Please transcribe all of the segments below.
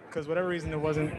Because whatever reason there wasn't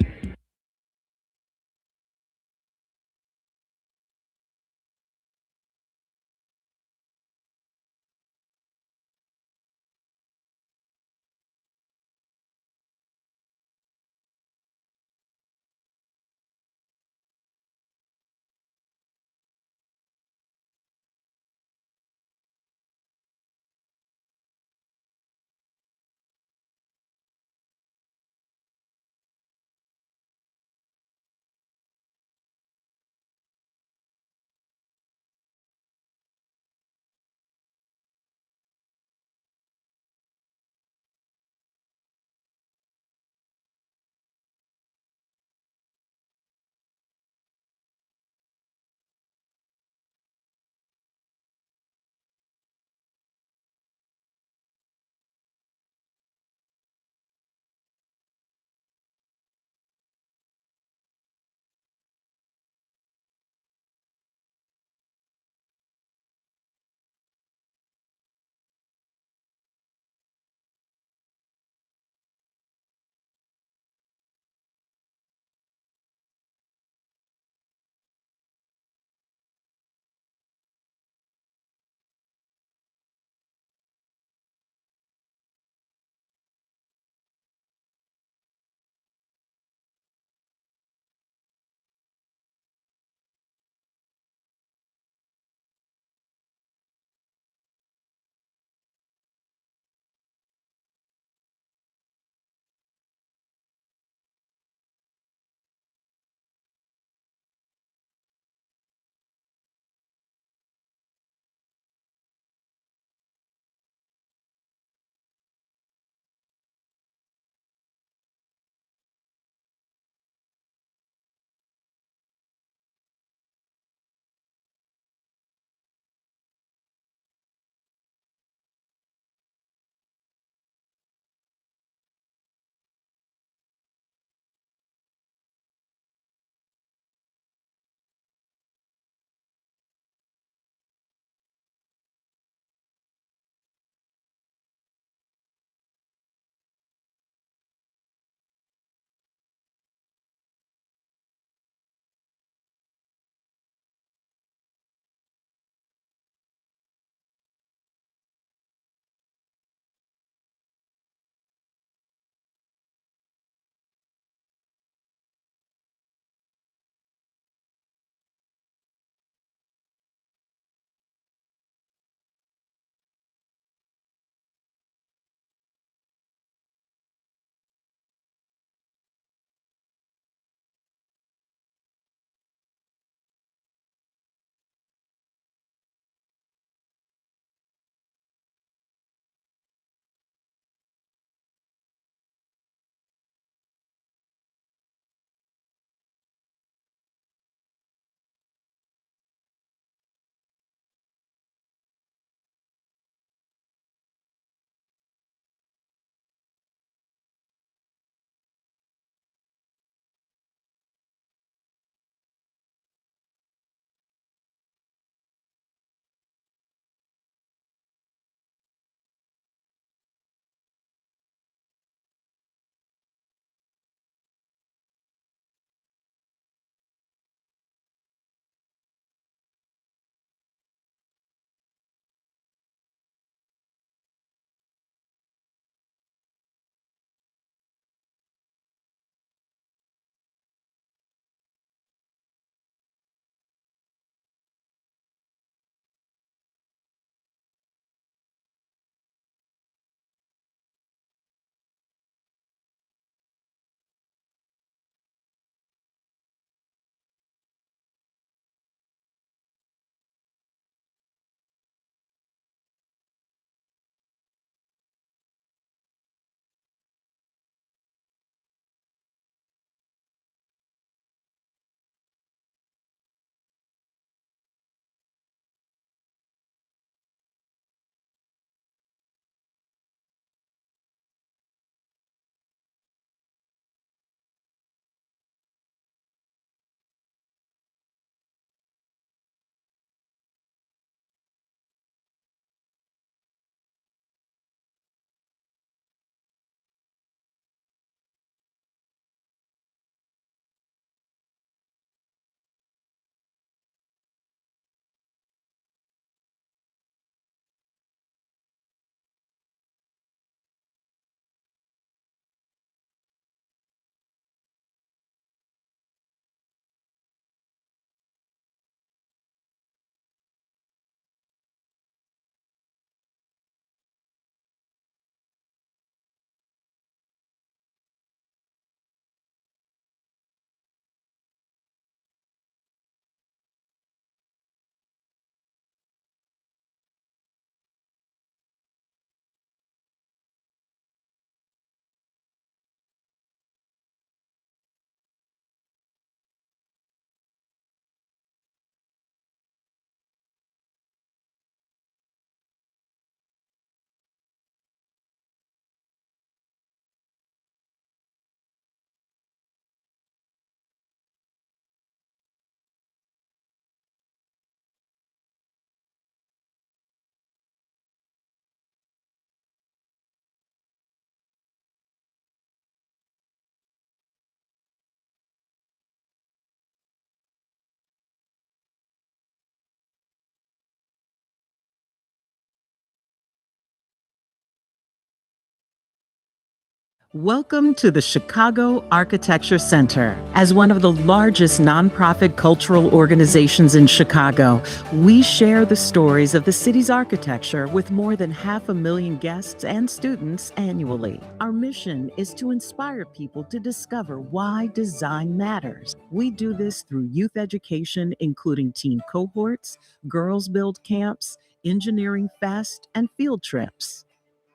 Welcome to the Chicago Architecture Center. As one of the largest nonprofit cultural organizations in Chicago, we share the stories of the city's architecture with more than 500,000 guests and students annually. Our mission is to inspire people to discover why design matters. We do this through youth education, including teen cohorts, girls build camps, engineering fest, and field trips.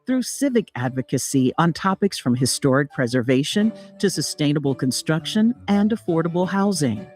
Through civic advocacy on topics from historic preservation to sustainable construction and affordable housing.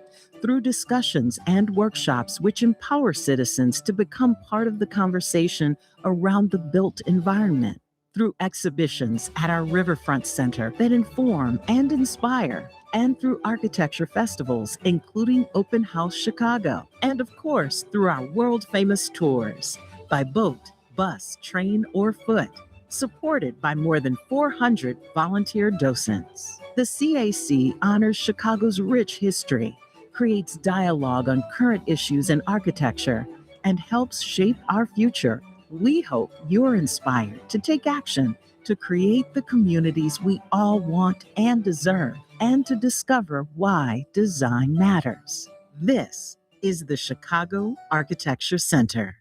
Through discussions and workshops which empower citizens to become part of the conversation around the built environment. Through exhibitions at our Riverfront Center that inform and inspire. And through architecture festivals, including Open House Chicago. And of course, through our world-famous tours, by boat, bus, train, or foot. Supported by more than 400 volunteer docents. The CAC honors Chicago's rich history, creates dialogue on current issues in architecture, and helps shape our future. We hope you're inspired to take action to create the communities we all want and deserve, and to discover why design matters. This is the Chicago Architecture Center.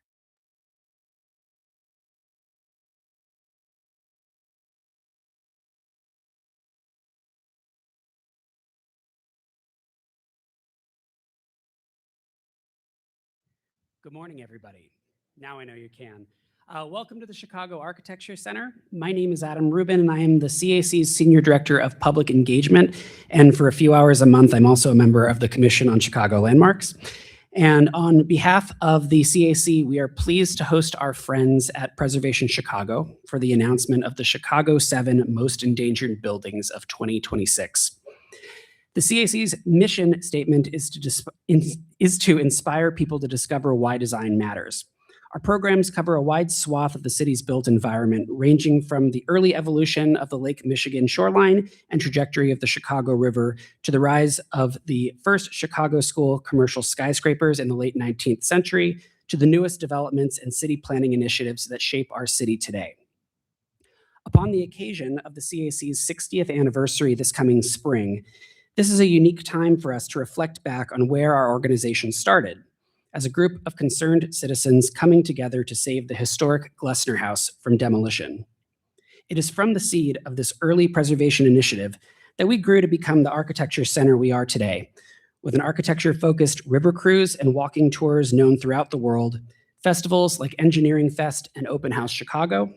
Good morning, everybody. Now I know you can. Welcome to the Chicago Architecture Center. My name is Adam Rubin, and I am the CAC's Senior Director of Public Engagement. And for a few hours a month, I'm also a member of the Commission on Chicago Landmarks. And on behalf of the CAC, we are pleased to host our friends at Preservation Chicago for the announcement of the Chicago 7 Most Endangered Buildings of 2026. The CAC's mission statement is to inspire people to discover why design matters. Our programs cover a wide swath of the city's built environment, ranging from the early evolution of the Lake Michigan shoreline and trajectory of the Chicago River to the rise of the first Chicago school commercial skyscrapers in the late 19th century to the newest developments and city planning initiatives that shape our city today. Upon the occasion of the CAC's 60th anniversary this coming spring, this is a unique time for us to reflect back on where our organization started, as a group of concerned citizens coming together to save the historic Glessner House from demolition. It is from the seed of this early preservation initiative that we grew to become the architecture center we are today, with an architecture-focused river cruise and walking tours known throughout the world, festivals like Engineering Fest and Open House Chicago,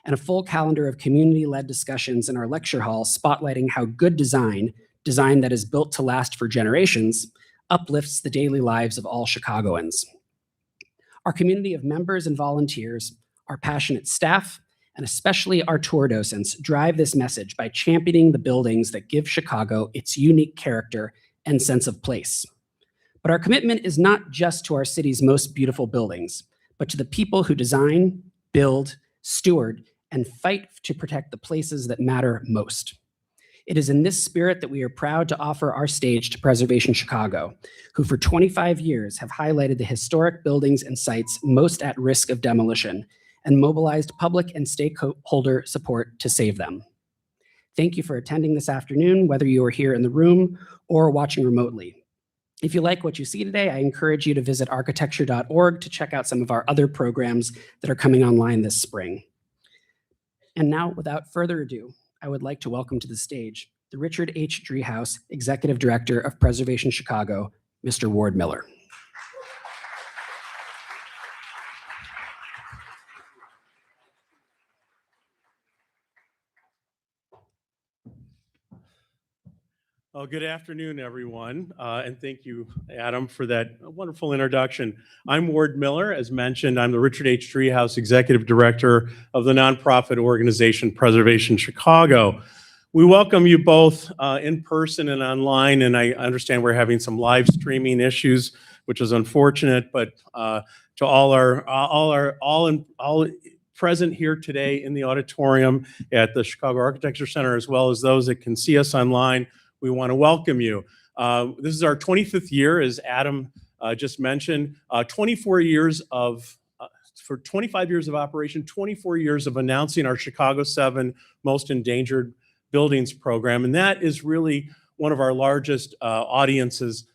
and a full calendar of community-led discussions in our lecture hall spotlighting how good design that is built to last for generations, uplifts the daily lives of all Chicagoans. Our community of members and volunteers, our passionate staff, and especially our tour docents drive this message by championing the buildings that give Chicago its unique character and sense of place. But our commitment is not just to our city's most beautiful buildings, but to the people who design, build, steward, and fight to protect the places that matter most. It is in this spirit that we are proud to offer our stage to Preservation Chicago, who for 25 years have highlighted the historic buildings and sites most at risk of demolition and mobilized public and stakeholder support to save them. Thank you for attending this afternoon, whether you are here in the room or watching remotely. If you like what you see today, I encourage you to visit architecture.org to check out some of our other programs that are coming online this spring. And now, without further ado, I would like to welcome to the stage the Richard H. Driehaus, Executive Director of Preservation Chicago, Mr. Ward Miller. Well, good afternoon, everyone, and thank you, Adam, for that wonderful introduction. I'm Ward Miller. As mentioned, I'm the Richard H. Driehaus Executive Director of the nonprofit organization Preservation Chicago. We welcome you both in person and online, and I understand we're having some live streaming issues, which is unfortunate, but to all present here today in the auditorium at the Chicago Architecture Center, as well as those that can see us online, we want to welcome you. This is our 25th year, as Adam just mentioned. 24 years of, for 25 years of operation, 24 years of announcing our Chicago 7 Most Endangered Buildings program, and that is really one of our largest audiences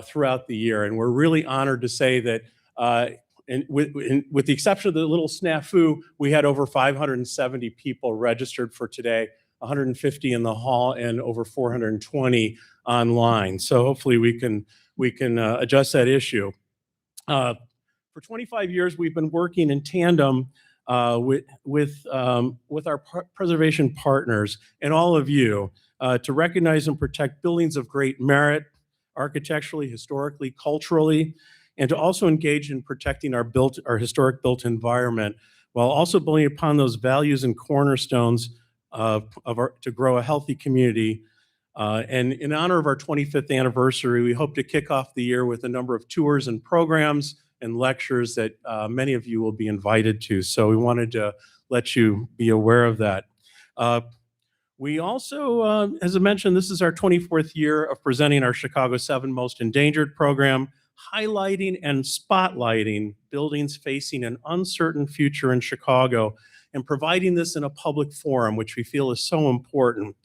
throughout the year. And we're really honored to say that with the exception of the little snafu, we had over 570 people registered for today, 150 in the hall and over 420 online. So hopefully we can adjust that issue. For 25 years, we've been working in tandem with our preservation partners and all of you to recognize and protect buildings of great merit, architecturally, historically, culturally, and to also engage in protecting our historic built environment, while also building upon those values and cornerstones to grow a healthy community. And in honor of our 25th anniversary, we hope to kick off the year with a number of tours and programs and lectures that many of you will be invited to. So we wanted to let you be aware of that. We also, as I mentioned, this is our 24th year of presenting our Chicago 7 Most Endangered program, highlighting and spotlighting buildings facing an uncertain future in Chicago and providing this in a public forum, which we feel is so important.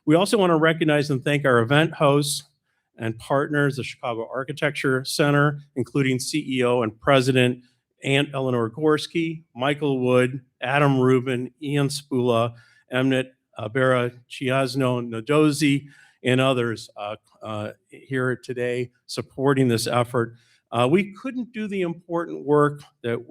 We also want to recognize and thank our event hosts and partners, the Chicago Architecture Center, including CEO and President Aunt Eleanor Gorski, Michael Wood, Adam Rubin, Ian Spula, Emnet Bara-Chiasno Ndozi, and others here today supporting this effort. We couldn't do the important work that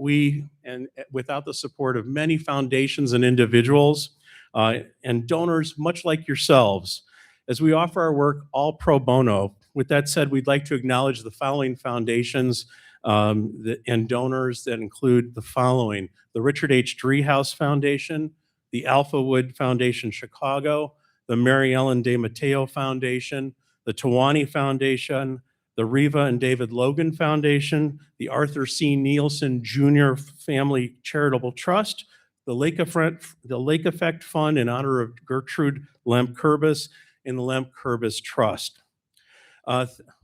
without the support of many foundations and individuals and donors much like yourselves, as we offer our work all pro bono. With that said, we'd like to acknowledge the following foundations and donors that include the following: the Richard H. Driehaus Foundation, the Alpha Wood Foundation Chicago, the Mary Ellen De Matteo Foundation, the Tawani Foundation, the Reva and David Logan Foundation, the Arthur C. Nielsen Jr. Family Charitable Trust, the Lake Effect Fund in honor of Gertrude Lemp-Kurbis, and the Lemp-Kurbis Trust.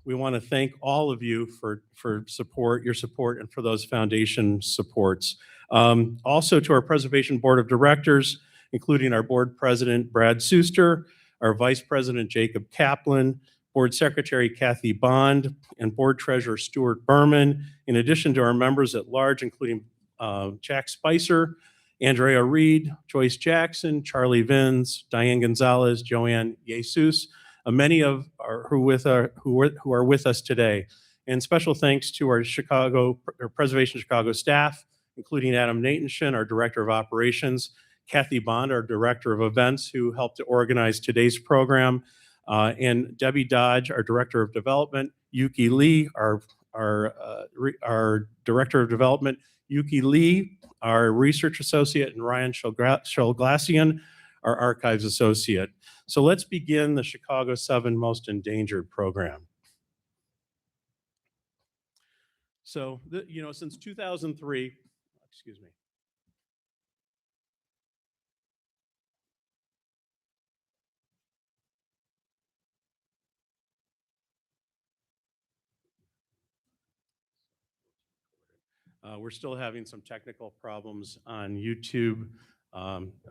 We want to thank all of you for your support, and for those foundation supports. Also to our Preservation Board of Directors, including our Board President, Brad Suster, our Vice President, Jacob Kaplan, Board Secretary, Kathy Bond, and Board Treasurer, Stuart Berman, in addition to our members at large, including Jack Spicer, Andrea Reed, Joyce Jackson, Charlie Vins, Diane Gonzalez, Joanne Jesus, many of who are with us today. And special thanks to our Preservation Chicago staff, including Adam Natenshin, our Director of Operations, Kathy Bond, our Director of Events, who helped to organize today's program, and Debbie Dodge, our Director of Development, Yuki Lee, our Director of Development, Yuki Lee, our Research Associate, and Ryan Sholglassian, our Archives Associate. So let's begin the Chicago 7 Most Endangered program. So, since 2003, excuse me. We're still having some technical problems on YouTube.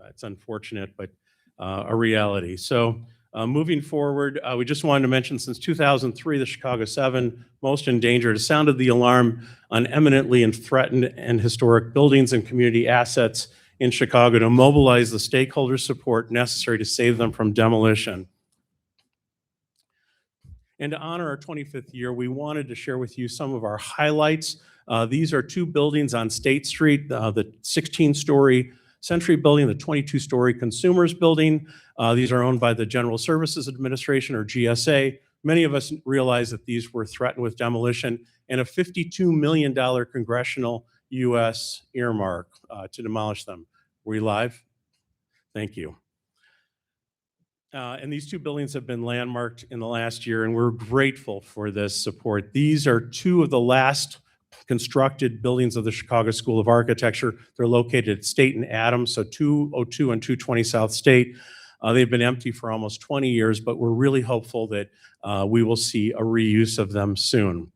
It's unfortunate, but a reality. So moving forward, we just wanted to mention, since 2003, the Chicago 7 Most Endangered has sounded the alarm on eminently and threatened and historic buildings and community assets in Chicago to mobilize the stakeholder support necessary to save them from demolition. And to honor our 25th year, we wanted to share with you some of our highlights. These are two buildings on State Street, the 16-story Century Building, the 22-story Consumers Building. These are owned by the General Services Administration, or GSA. Many of us realize that these were threatened with demolition, and a $52 million congressional U.S. earmark to demolish them. Were you live? Thank you. And these two buildings have been landmarked in the last year, and we're grateful for this support. These are two of the last constructed buildings of the Chicago School of Architecture. They're located at State and Adams, so 202 and 220 South State. They've been empty for almost 20 years, but we're really hopeful that we will see a reuse of them soon.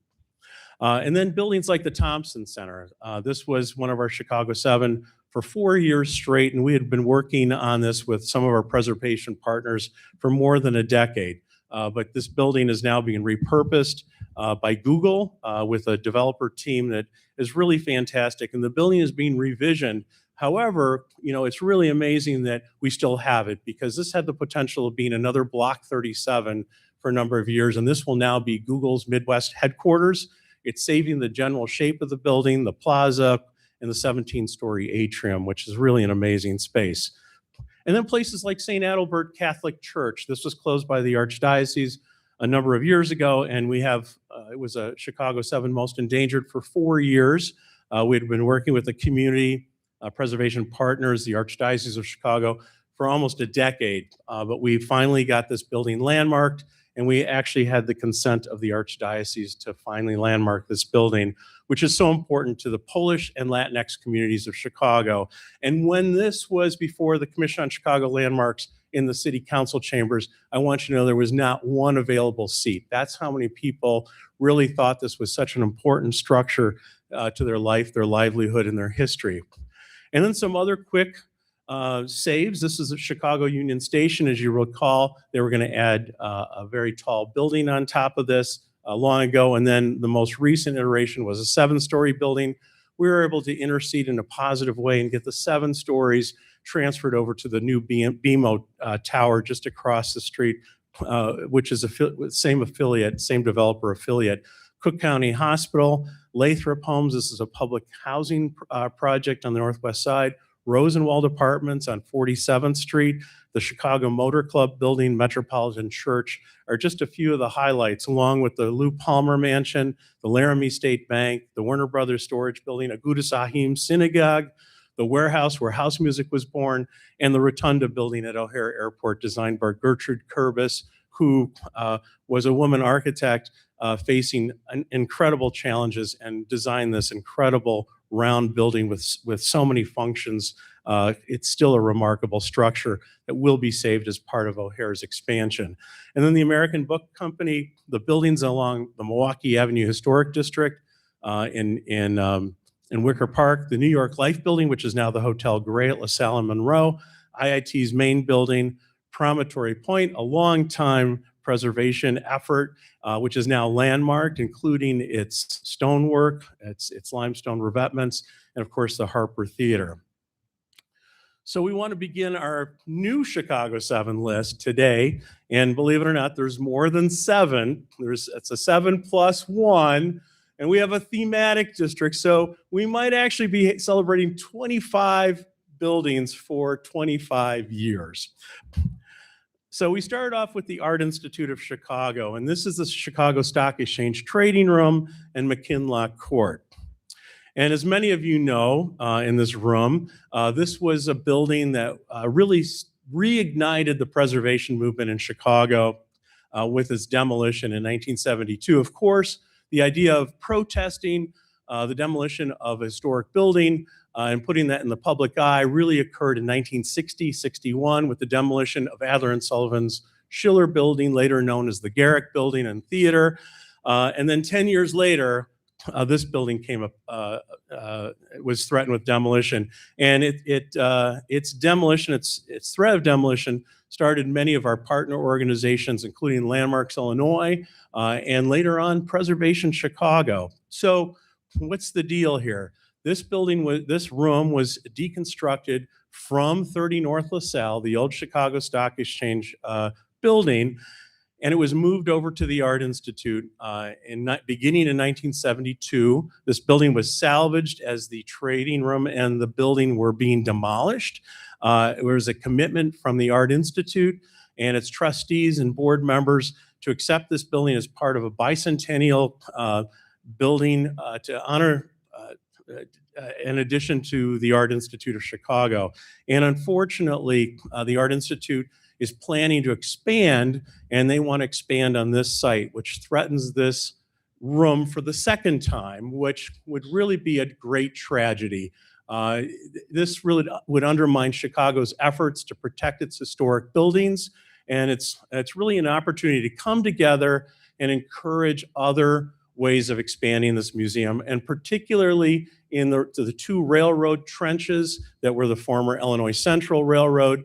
And then buildings like the Thompson Center. This was one of our Chicago 7 for 4 years straight, and we had been working on this with some of our preservation partners for more than a decade. But this building is now being repurposed by Google with a developer team that is really fantastic, and the building is being revisioned. However, it's really amazing that we still have it, because this had the potential of being another Block 37 for a number of years, and this will now be Google's Midwest headquarters. It's saving the general shape of the building, the plaza, and the 17-story atrium, which is really an amazing space. And then places like St. Adalbert Catholic Church. This was closed by the Archdiocese a number of years ago, and we have, it was a Chicago 7 most endangered for 4 years. We'd been working with the community preservation partners, the Archdiocese of Chicago, for almost a decade, but we finally got this building landmarked, and we actually had the consent of the Archdiocese to finally landmark this building, which is so important to the Polish and Latinx communities of Chicago. And when this was before the Commission on Chicago Landmarks in the City Council chambers, I want you to know there was not one available seat. That's how many people really thought this was such an important structure to their life, their livelihood, and their history. And then some other quick saves. This is at Chicago Union Station. As you recall, they were going to add a very tall building on top of this long ago, and then the most recent iteration was a 7-story building. We were able to intercede in a positive way and get the 7 stories transferred over to the new BMO tower just across the street, which is same affiliate, same developer affiliate. Cook County Hospital, Lathrop Homes, this is a public housing project on the northwest side. Rosenwald Apartments on 47th Street, the Chicago Motor Club building, Metropolitan Church are just a few of the highlights, along with the Lou Palmer Mansion, the Laramie State Bank, the Warner Brothers Storage Building, Aguda Sahim Synagogue, the warehouse where house music was born, and the Rotunda building at O'Hare Airport, designed by Gertrude Kurbis, who was a woman architect facing incredible challenges and designed this incredible round building with so many functions. It's still a remarkable structure that will be saved as part of O'Hare's expansion. And then the American Book Company, the buildings along the Milwaukee Avenue Historic District in Wicker Park, the New York Life Building, which is now the Hotel Gray at LaSalle and Monroe, IIT's main building, Promontory Point, a long-time preservation effort, which is now landmarked, including its stonework, its limestone revetments, and of course the Harper Theater. So we want to begin our new Chicago 7 list today, and believe it or not, there's more than 7. It's a 7 plus 1, and we have a thematic district, so we might actually be celebrating 25 buildings for 25 years. So we started off with the Art Institute of Chicago, and this is the Chicago Stock Exchange Trading Room and McKinlock Court. And as many of you know in this room, this was a building that really reignited the preservation movement in Chicago with its demolition in 1972. Of course, the idea of protesting the demolition of a historic building and putting that in the public eye really occurred in 1960-61 with the demolition of Adler and Sullivan's Schiller Building, later known as the Garrick Building and Theater. And then 10 years later, this building was threatened with demolition. And its demolition, its threat of demolition started many of our partner organizations, including Landmarks Illinois, and later on Preservation Chicago. So what's the deal here? This room was deconstructed from 30 North LaSalle, the old Chicago Stock Exchange building, and it was moved over to the Art Institute beginning in 1972. This building was salvaged as the trading room and the building were being demolished. There was a commitment from the Art Institute and its trustees and board members to accept this building as part of a bicentennial building to honor in addition to the Art Institute of Chicago. And unfortunately, the Art Institute is planning to expand, and they want to expand on this site, which threatens this room for the second time, which would really be a great tragedy. This really would undermine Chicago's efforts to protect its historic buildings, and it's really an opportunity to come together and encourage other ways of expanding this museum, and particularly in the two railroad trenches that were the former Illinois Central Railroad.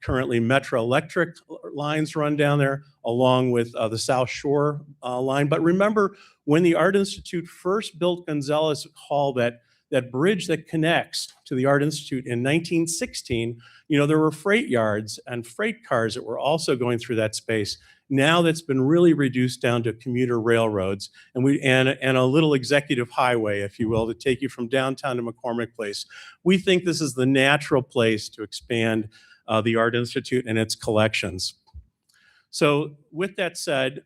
Currently Metro Electric lines run down there, along with the South Shore line. But remember, when the Art Institute first built Gonzalez Hall, that bridge that connects to the Art Institute in 1916, there were freight yards and freight cars that were also going through that space. Now that's been really reduced down to commuter railroads and a little executive highway, if you will, to take you from downtown to McCormick Place. We think this is the natural place to expand the Art Institute and its collections. So with that said,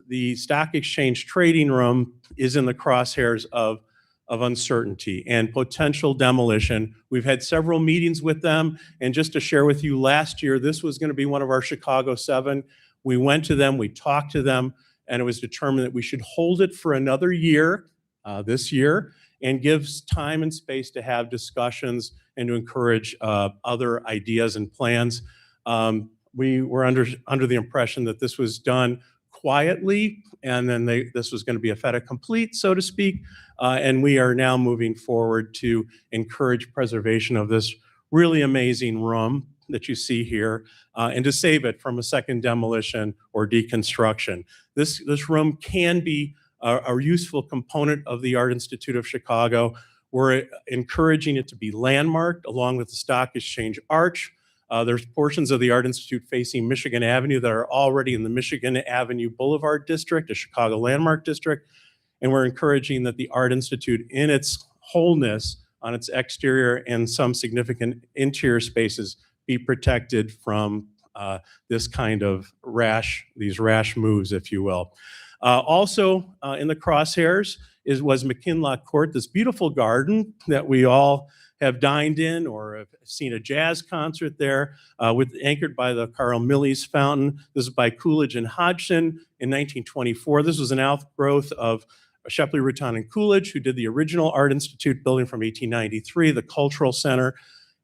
the Stock Exchange Trading Room is in the crosshairs of uncertainty and potential demolition. We've had several meetings with them, and just to share with you, last year, this was going to be one of our Chicago 7. We went to them, we talked to them, and it was determined that we should hold it for another year, this year, and gives time and space to have discussions and to encourage other ideas and plans. We were under the impression that this was done quietly, and then this was going to be a fait accompli, so to speak, and we are now moving forward to encourage preservation of this really amazing room that you see here, and to save it from a second demolition or deconstruction. This room can be a useful component of the Art Institute of Chicago. We're encouraging it to be landmarked along with the Stock Exchange Arch. There's portions of the Art Institute facing Michigan Avenue that are already in the Michigan Avenue Boulevard District, a Chicago landmark district, and we're encouraging that the Art Institute in its wholeness on its exterior and some significant interior spaces be protected from this kind of these rash moves, if you will. Also in the crosshairs was McKinlock Court, this beautiful garden that we all have dined in or have seen a jazz concert there, anchored by the Carl Milles Fountain. This is by Coolidge and Hodgson in 1924. This was an outgrowth of Shepley, Rutan, and Coolidge, who did the original Art Institute building from 1893, the Cultural Center,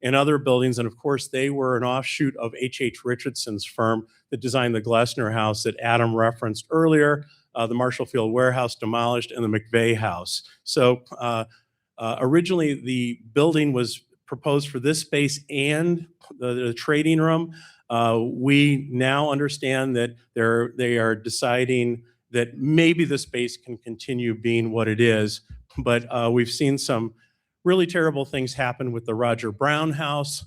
and other buildings. And of course, they were an offshoot of H.H. Richardson's firm that designed the Glessner House that Adam referenced earlier, the Marshall Field Warehouse demolished, and the McVeigh House. So originally, the building was proposed for this space and the trading room. We now understand that they are deciding that maybe the space can continue being what it is, but we've seen some really terrible things happen with the Roger Brown House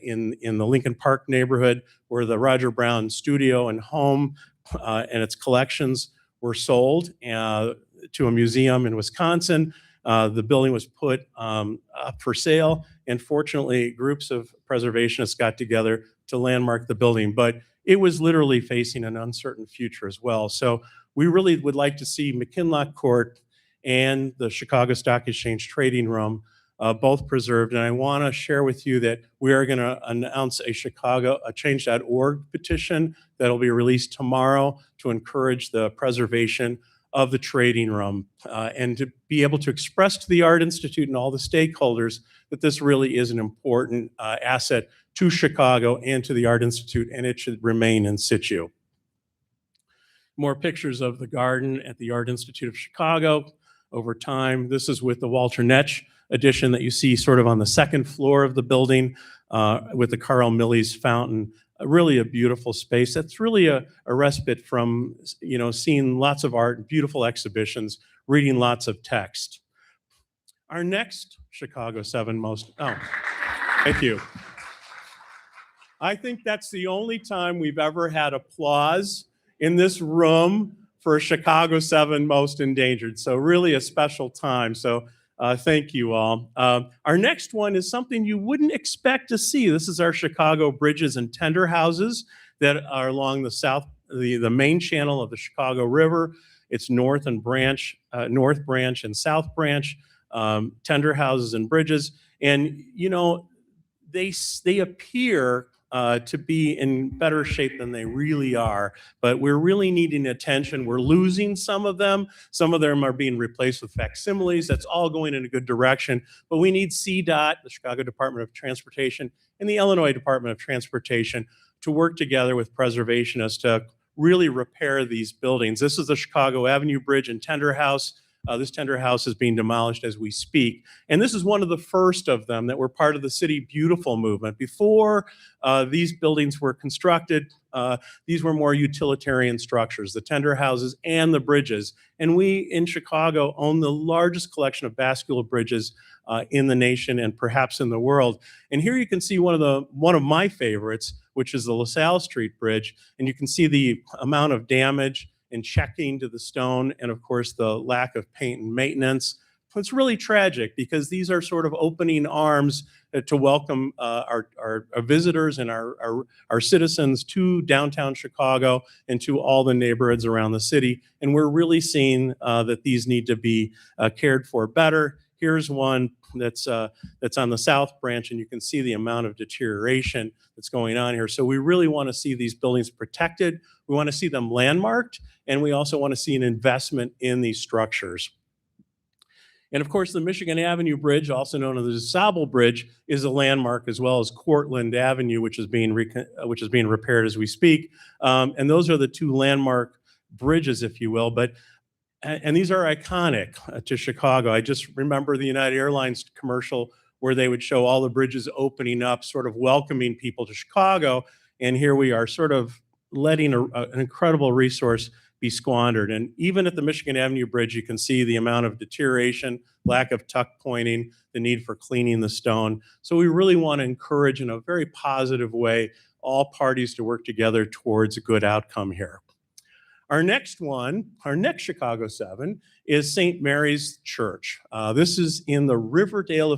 in the Lincoln Park neighborhood, where the Roger Brown studio and home and its collections were sold to a museum in Wisconsin. The building was put up for sale, and fortunately, groups of preservationists got together to landmark the building, but it was literally facing an uncertain future as well. So we really would like to see McKinlock Court and the Chicago Stock Exchange Trading Room both preserved. And I want to share with you that we are going to announce a change.org petition that'll be released tomorrow to encourage the preservation of the trading room and to be able to express to the Art Institute and all the stakeholders that this really is an important asset to Chicago and to the Art Institute, and it should remain in situ. More pictures of the garden at the Art Institute of Chicago over time. This is with the Walter Netsch addition that you see sort of on the second floor of the building with the Carl Milles Fountain. Really a beautiful space. That's really a respite from, seeing lots of art, beautiful exhibitions, reading lots of text. Our next Chicago 7 thank you. I think that's the only time we've ever had applause in this room for a Chicago 7 Most Endangered. So really a special time. So thank you all. Our next one is something you wouldn't expect to see. This is our Chicago Bridges and Tender Houses that are along the main channel of the Chicago River. It's North Branch and South Branch, tender houses and bridges. And, they appear to be in better shape than they really are, but we're really needing attention. We're losing some of them. Some of them are being replaced with facsimiles. That's all going in a good direction, but we need CDOT, the Chicago Department of Transportation, and the Illinois Department of Transportation to work together with preservationists to really repair these buildings. This is the Chicago Avenue Bridge and Tender House. This tender house is being demolished as we speak. And this is one of the first of them that were part of the City Beautiful movement. Before these buildings were constructed, these were more utilitarian structures, the tender houses and the bridges. And we in Chicago own the largest collection of bascule bridges in the nation and perhaps in the world. And here you can see one of my favorites, which is the LaSalle Street Bridge. And you can see the amount of damage and checking to the stone, and of course the lack of paint and maintenance. It's really tragic because these are sort of opening arms to welcome our visitors and our citizens to downtown Chicago and to all the neighborhoods around the city. And we're really seeing that these need to be cared for better. Here's one that's on the South Branch, and you can see the amount of deterioration that's going on here. So we really want to see these buildings protected. We want to see them landmarked, and we also want to see an investment in these structures. And of course, the Michigan Avenue Bridge, also known as the DuSable Bridge, is a landmark, as well as Cortlandt Avenue, which is being repaired as we speak. And those are the two landmark bridges, if you will. And these are iconic to Chicago. I just remember the United Airlines commercial where they would show all the bridges opening up, sort of welcoming people to Chicago. And here we are sort of letting an incredible resource be squandered. And even at the Michigan Avenue Bridge, you can see the amount of deterioration, lack of tuck pointing, the need for cleaning the stone. So we really want to encourage in a very positive way all parties to work together towards a good outcome here. Our next Chicago 7, is St. Mary's Church. This is in the Riverdale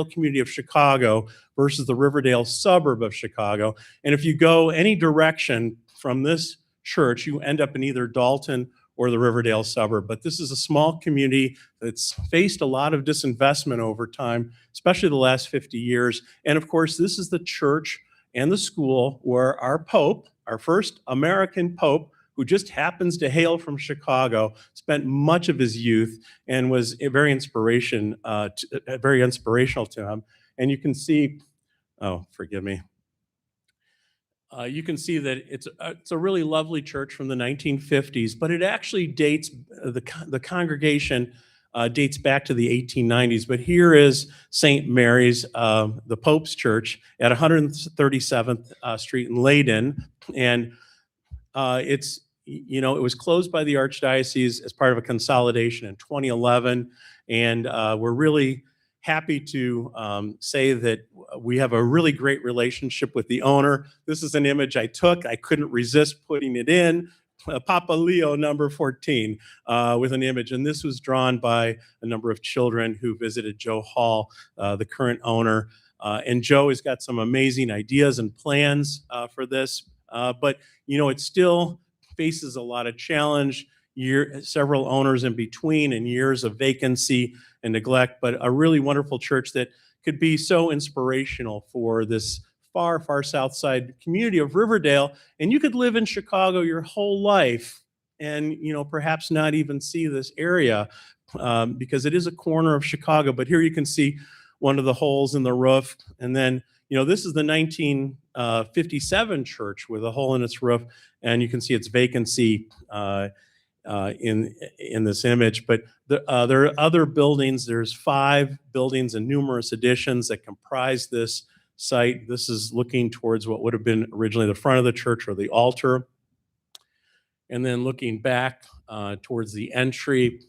community of Chicago versus the Riverdale suburb of Chicago. And if you go any direction from this church, you end up in either Dalton or the Riverdale suburb. But this is a small community that's faced a lot of disinvestment over time, especially the last 50 years. And of course, this is the church and the school where our Pope, our first American Pope, who just happens to hail from Chicago, spent much of his youth and was very inspirational to him. And you can see, oh, forgive me. You can see that it's a really lovely church from the 1950s, but it actually dates, the congregation dates back to the 1890s. But here is St. Mary's, the Pope's Church at 137th Street in Leyden. And it was closed by the Archdiocese as part of a consolidation in 2011. And we're really happy to say that we have a really great relationship with the owner. This is an image I took. I couldn't resist putting it in. Papa Leo number 14 with an image. And this was drawn by a number of children who visited Joe Hall, the current owner. And Joe has got some amazing ideas and plans for this. But, it still faces a lot of challenge, several owners in between and years of vacancy and neglect, but a really wonderful church that could be so inspirational for this far, far south side community of Riverdale. And you could live in Chicago your whole life and, perhaps not even see this area because it is a corner of Chicago. But here you can see one of the holes in the roof. And then, this is the 1957 church with a hole in its roof. And you can see its vacancy in this image. But there are other buildings. There's 5 buildings and numerous additions that comprise this site. This is looking towards what would have been originally the front of the church or the altar. And then looking back towards the entry.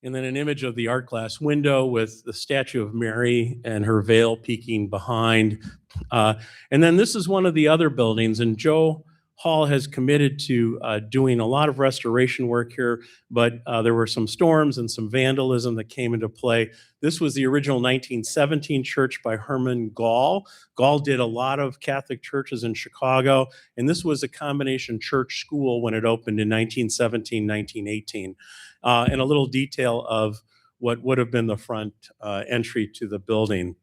And then an image of the art glass window with the statue of Mary and her veil peeking behind. And then this is one of the other buildings, and Joe Hall has committed to doing a lot of restoration work here, but there were some storms and some vandalism that came into play. This was the original 1917 church by Herman Gall. Gall did a lot of Catholic churches in Chicago, and this was a combination church school when it opened in 1917, 1918. And a little detail of what would have been the front entry to the building.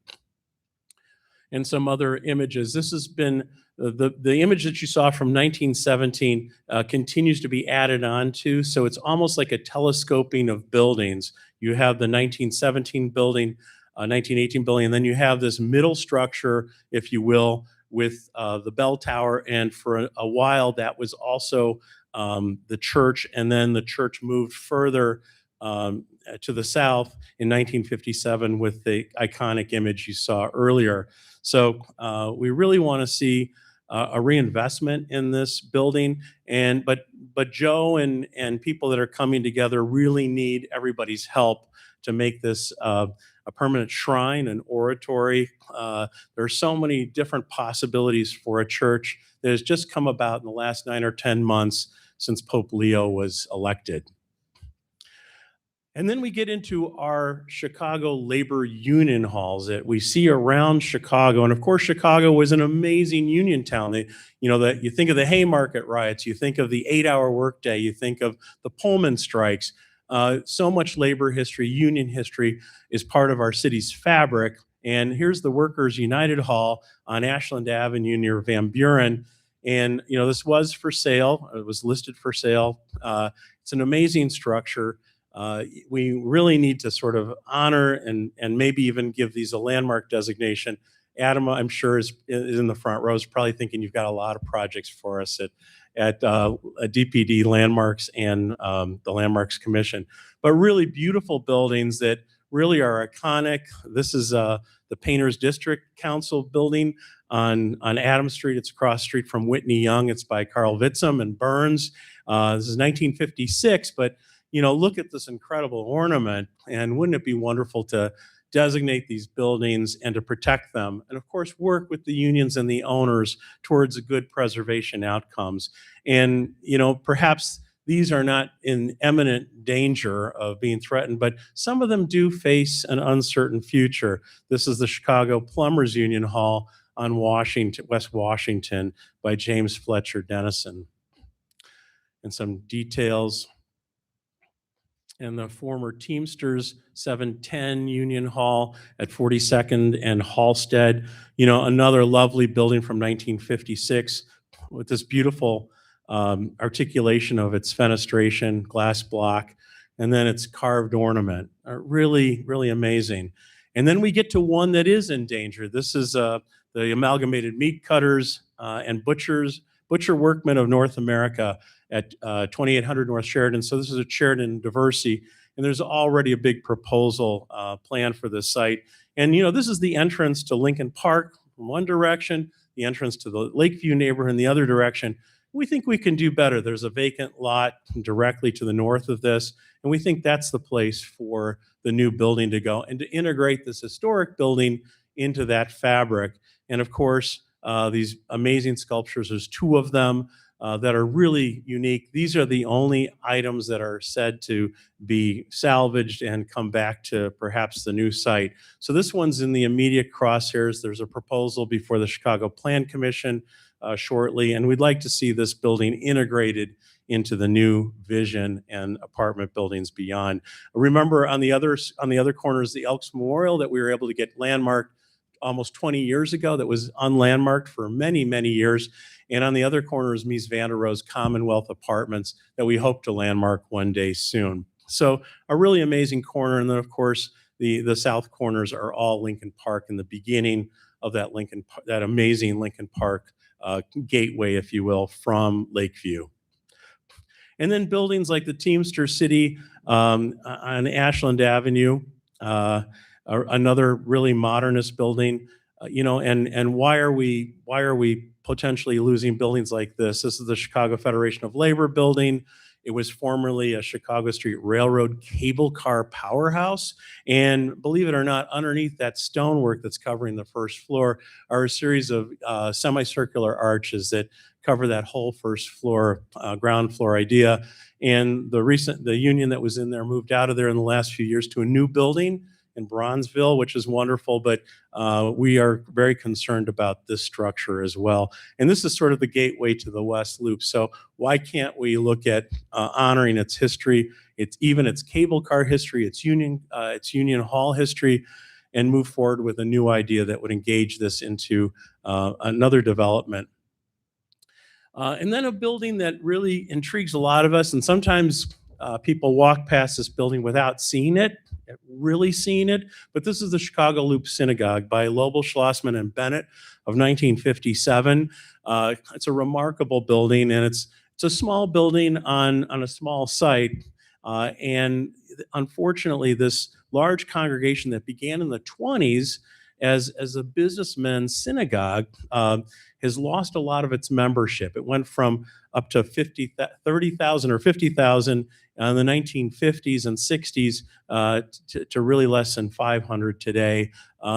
And some other images. This has been the image that you saw from 1917 continues to be added on to, so it's almost like a telescoping of buildings. You have the 1917 building, 1918 building, and then you have this middle structure, if you will, with the bell tower, and for a while that was also the church, and then the church moved further to the south in 1957 with the iconic image you saw earlier. So we really want to see a reinvestment in this building, but Joe and people that are coming together really need everybody's help to make this a permanent shrine, an oratory. There are so many different possibilities for a church that has just come about in the last 9 or 10 months since Pope Leo was elected. And then we get into our Chicago labor union halls that we see around Chicago. And of course, Chicago was an amazing union town. You think of the Haymarket riots, you think of the 8-hour workday, you think of the Pullman strikes. So much labor history, union history is part of our city's fabric. And here's the Workers United Hall on Ashland Avenue near Van Buren. And this was for sale. It was listed for sale. It's an amazing structure. We really need to sort of honor and maybe even give these a landmark designation. Adam, I'm sure, is in the front row, is probably thinking you've got a lot of projects for us at DPD Landmarks and the Landmarks Commission. But really beautiful buildings that really are iconic. This is the Painters District Council building on Adams Street. It's across the street from Whitney Young. It's by Carl Witzum and Burns. This is 1956, but look at this incredible ornament, and wouldn't it be wonderful to designate these buildings and to protect them, and of course work with the unions and the owners towards good preservation outcomes. And perhaps these are not in imminent danger of being threatened, but some of them do face an uncertain future. This is the Chicago Plumbers Union Hall on West Washington by James Fletcher Dennison. And some details. And the former Teamsters 710 Union Hall at 42nd and Halsted, another lovely building from 1956 with this beautiful articulation of its fenestration, glass block, and then its carved ornament. Really, really amazing. And then we get to one that is in danger. This is the Amalgamated Meat Cutters and Butcher Workmen of North America at 2800 North Sheridan. So this is a Sheridan Diversey, and there's already a big proposal planned for this site. And this is the entrance to Lincoln Park from one direction, the entrance to the Lakeview neighborhood in the other direction. We think we can do better. There's a vacant lot directly to the north of this, and we think that's the place for the new building to go and to integrate this historic building into that fabric. And of course, these amazing sculptures, there's 2 of them that are really unique. These are the only items that are said to be salvaged and come back to perhaps the new site. So this one's in the immediate crosshairs. There's a proposal before the Chicago Plan Commission shortly, and we'd like to see this building integrated into the new vision and apartment buildings beyond. Remember, on the other corner is the Elks Memorial that we were able to get landmarked almost 20 years ago, that was unlandmarked for many, many years. And on the other corner is Mies van der Rohe's Commonwealth Apartments that we hope to landmark one day soon. So a really amazing corner. And then of course, the south corners are all Lincoln Park in the beginning of that amazing Lincoln Park gateway, if you will, from Lakeview. And then buildings like the Teamster City on Ashland Avenue, another really modernist building, and why are we potentially losing buildings like this? This is the Chicago Federation of Labor building. It was formerly a Chicago Street Railroad cable car powerhouse. And believe it or not, underneath that stonework that's covering the first floor are a series of semicircular arches that cover that whole first floor, ground floor idea. And the union that was in there moved out of there in the last few years to a new building in Bronzeville, which is wonderful, but we are very concerned about this structure as well. And this is sort of the gateway to the West Loop. So why can't we look at honoring its history, its cable car history, its Union Hall history, and move forward with a new idea that would engage this into another development. And then a building that really intrigues a lot of us, and sometimes people walk past this building without seeing it, really seeing it. But this is the Chicago Loop Synagogue by Lobel, Schlossman, and Bennett of 1957. It's a remarkable building, and it's a small building on a small site. And unfortunately, this large congregation that began in the 20s as a businessmen's synagogue has lost a lot of its membership. It went from up to 30,000 or 50,000 in the 1950s and 60s to really less than 500 today.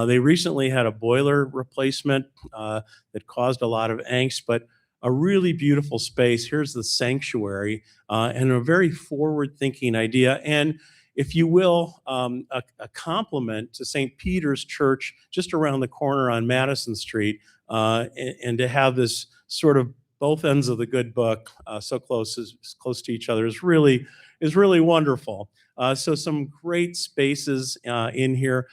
They recently had a boiler replacement that caused a lot of angst, but a really beautiful space. Here's the sanctuary and a very forward-thinking idea. And if you will, a compliment to St. Peter's Church just around the corner on Madison Street, and to have this sort of both ends of the good book so close to each other is really wonderful. So some great spaces in here,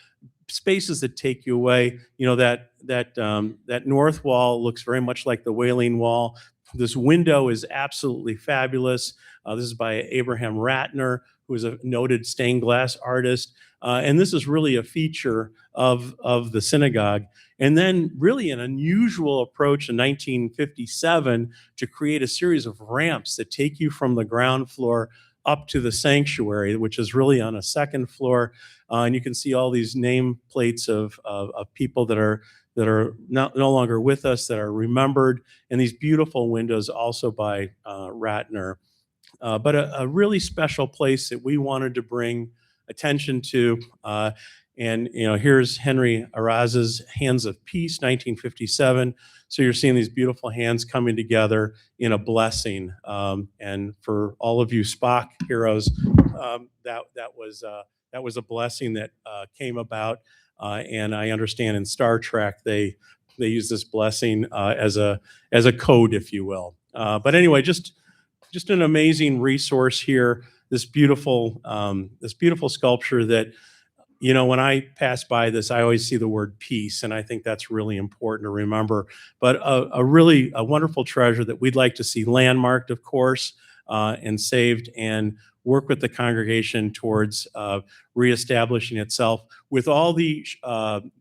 spaces that take you away. You know, that north wall looks very much like the Wailing Wall. This window is absolutely fabulous. This is by Abraham Ratner, who is a noted stained glass artist. And this is really a feature of the synagogue. And then really an unusual approach in 1957 to create a series of ramps that take you from the ground floor up to the sanctuary, which is really on a second floor. And you can see all these nameplates of people that are no longer with us, that are remembered, and these beautiful windows also by Ratner. But a really special place that we wanted to bring attention to. And you know, here's Henry Araz's Hands of Peace, 1957. So you're seeing these beautiful hands coming together in a blessing. And for all of you Spock heroes, that was a blessing that came about. And I understand in Star Trek they use this blessing as a code, if you will. But anyway, just an amazing resource here. This beautiful sculpture that, you know, when I pass by this, I always see the word peace, and I think that's really important to remember. But a wonderful treasure that we'd like to see landmarked, of course, and saved, and work with the congregation towards reestablishing itself. With all the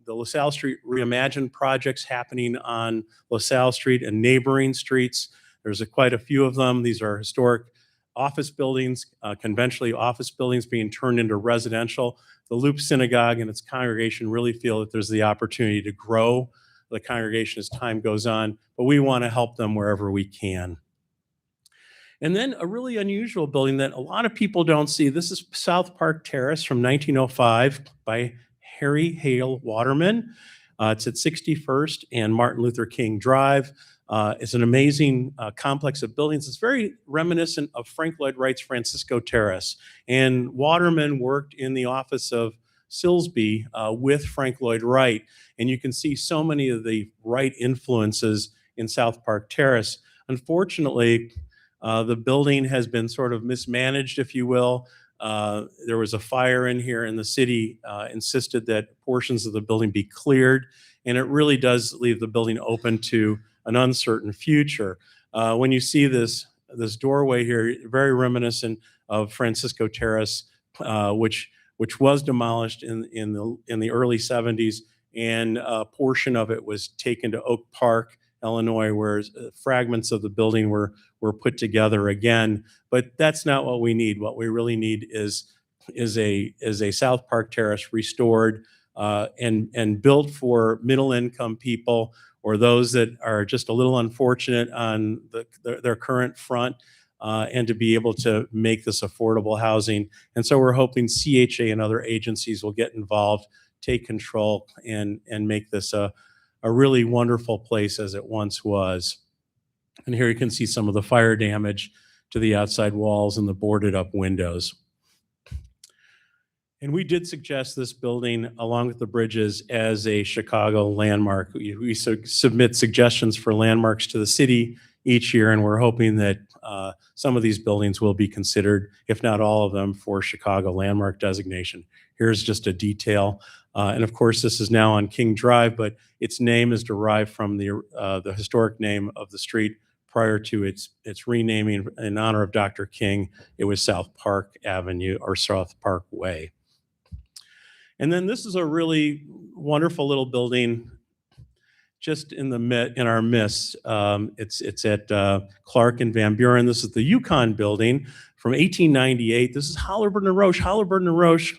LaSalle Street Reimagined projects happening on LaSalle Street and neighboring streets, there's quite a few of them. These are historic office buildings, conventionally office buildings being turned into residential. The Loop Synagogue and its congregation really feel that there's the opportunity to grow the congregation as time goes on, but we want to help them wherever we can. And then a really unusual building that a lot of people don't see. This is South Park Terrace from 1905 by Harry Hale Waterman. It's at 61st and Martin Luther King Drive. It's an amazing complex of buildings. It's very reminiscent of Frank Lloyd Wright's Francisco Terrace. And Waterman worked in the office of Silsby with Frank Lloyd Wright. And you can see so many of the Wright influences in South Park Terrace. Unfortunately, the building has been sort of mismanaged, if you will. There was a fire in here, and the city insisted that portions of the building be cleared. And it really does leave the building open to an uncertain future. When you see this doorway here, very reminiscent of Francisco Terrace, which was demolished in the early 70s, and a portion of it was taken to Oak Park, Illinois, where fragments of the building were put together again. But that's not what we need. What we really need is a South Park Terrace restored and built for middle income people, or those that are just a little unfortunate on their current front, and to be able to make this affordable housing. And so we're hoping CHA and other agencies will get involved, take control, and make this a really wonderful place as it once was. And here you can see some of the fire damage to the outside walls and the boarded up windows. And we did suggest this building along with the bridges as a Chicago landmark. We submit suggestions for landmarks to the city each year, and we're hoping that some of these buildings will be considered, if not all of them, for Chicago landmark designation. Here's just a detail. And of course, this is now on King Drive, but its name is derived from the historic name of the street prior to its renaming in honor of Dr. King. It was South Park Avenue or South Park Way. And then this is a really wonderful little building just in our midst. It's at Clark and Van Buren. This is the Yukon building from 1898. This is Halliburton and Roche. Halliburton and Roche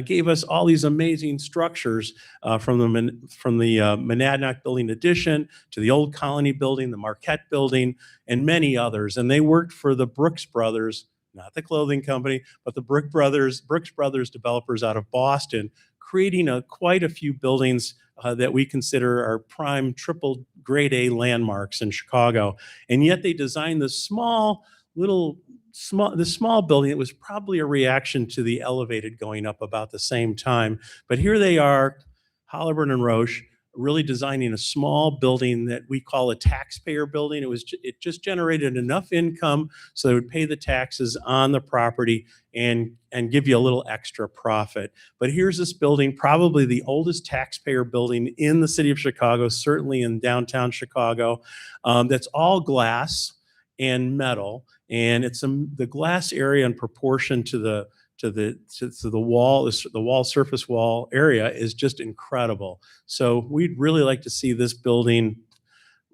gave us all these amazing structures from the Monadnock Building addition to the Old Colony Building, the Marquette Building, and many others. And they worked for the Brooks Brothers, not the clothing company, but the Brooks Brothers developers out of Boston, creating quite a few buildings that we consider our prime triple grade A landmarks in Chicago. And yet they designed this small building. It was probably a reaction to the elevated going up about the same time. But here they are, Halliburton and Roche, really designing a small building that we call a taxpayer building. It just generated enough income so they would pay the taxes on the property and give you a little extra profit. But here's this building, probably the oldest taxpayer building in the city of Chicago, certainly in downtown Chicago, that's all glass and metal, and it's the glass area in proportion to the wall surface wall area is just incredible. So we'd really like to see this building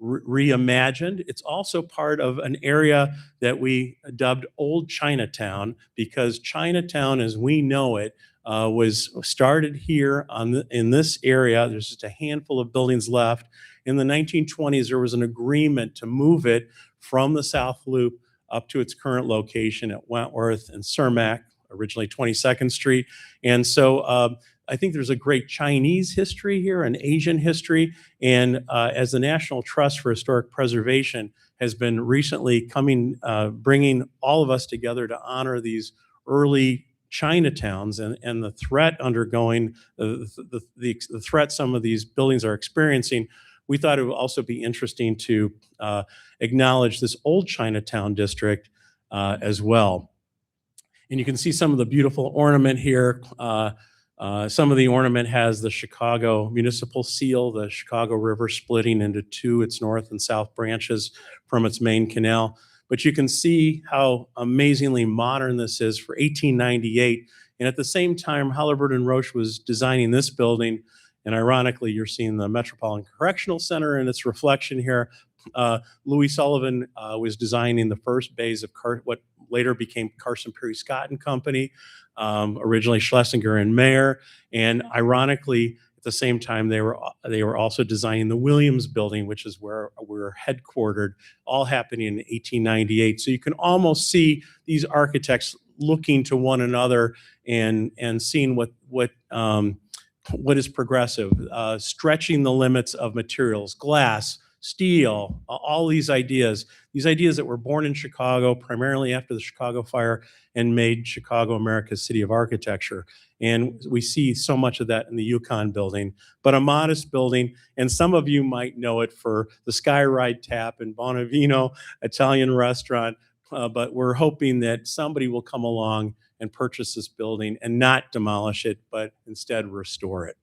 reimagined. It's also part of an area that we dubbed Old Chinatown, because Chinatown as we know it was started here in this area. There's just a handful of buildings left. In the 1920s, there was an agreement to move it from the South Loop up to its current location at Wentworth and Cermak, originally 22nd Street. And so I think there's a great Chinese history here, an Asian history. And as the National Trust for Historic Preservation has been recently bringing all of us together to honor these early Chinatowns and the threat undergoing, the threat some of these buildings are experiencing, we thought it would also be interesting to acknowledge this old Chinatown district as well. And you can see some of the beautiful ornament here. Some of the ornament has the Chicago municipal seal, the Chicago River splitting into two, its north and south branches from its main canal. But you can see how amazingly modern this is for 1898. And at the same time, Halliburton Roche was designing this building. And ironically, you're seeing the Metropolitan Correctional Center in its reflection here. Louis Sullivan was designing the first bays of what later became Carson Perry Scott and Company, originally Schlesinger and Mayer. And ironically, at the same time, they were also designing the Williams Building, which is where we're headquartered, all happening in 1898. So you can almost see these architects looking to one another and seeing what is progressive, stretching the limits of materials, glass, steel, all these ideas that were born in Chicago, primarily after the Chicago fire, and made Chicago America's city of architecture. And we see so much of that in the Yukon building, but a modest building. And some of you might know it for the Skyride Tap and Bonavino Italian restaurant, but we're hoping that somebody will come along and purchase this building and not demolish it, but instead restore it.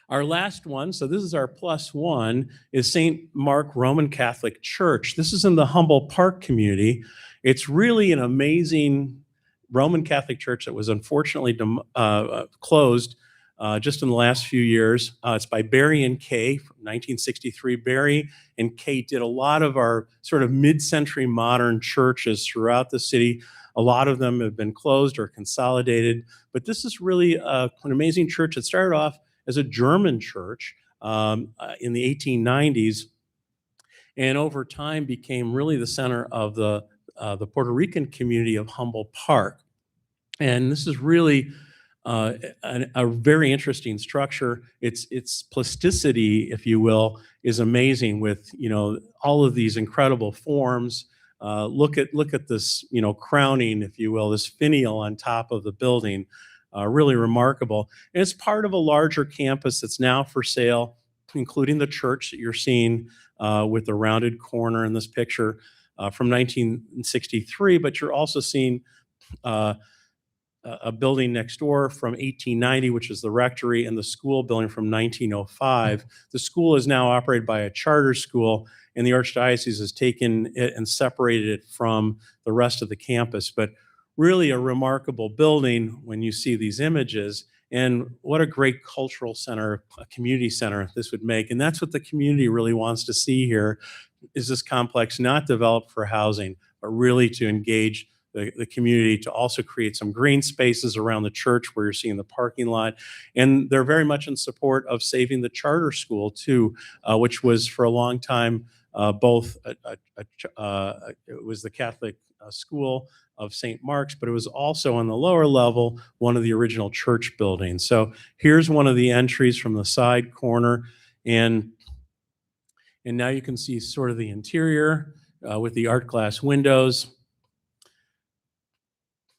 Our last one, so this is our +1, is St. Mark Roman Catholic Church. This is in the Humboldt Park community. It's really an amazing Roman Catholic church that was unfortunately closed just in the last few years. It's by Barry and Kay from 1963. Barry and Kay did a lot of our sort of mid-century modern churches throughout the city. A lot of them have been closed or consolidated, but this is really an amazing church. It started off as a German church in the 1890s, and over time became really the center of the Puerto Rican community of Humboldt Park. And this is really a very interesting structure. Its plasticity, if you will, is amazing with all of these incredible forms. Look at this crowning, if you will, this finial on top of the building. Really remarkable. And it's part of a larger campus that's now for sale, including the church that you're seeing with the rounded corner in this picture from 1963. But you're also seeing a building next door from 1890, which is the rectory, and the school building from 1905. The school is now operated by a charter school, and the Archdiocese has taken it and separated it from the rest of the campus. But really a remarkable building when you see these images, and what a great cultural center, a community center this would make. And that's what the community really wants to see here, is this complex not developed for housing, but really to engage the community, to also create some green spaces around the church where you're seeing the parking lot. And they're very much in support of saving the charter school too, which was for a long time both it was the Catholic school of St. Mark's, but it was also on the lower level one of the original church buildings. So here's one of the entries from the side corner, and now you can see sort of the interior with the art glass windows.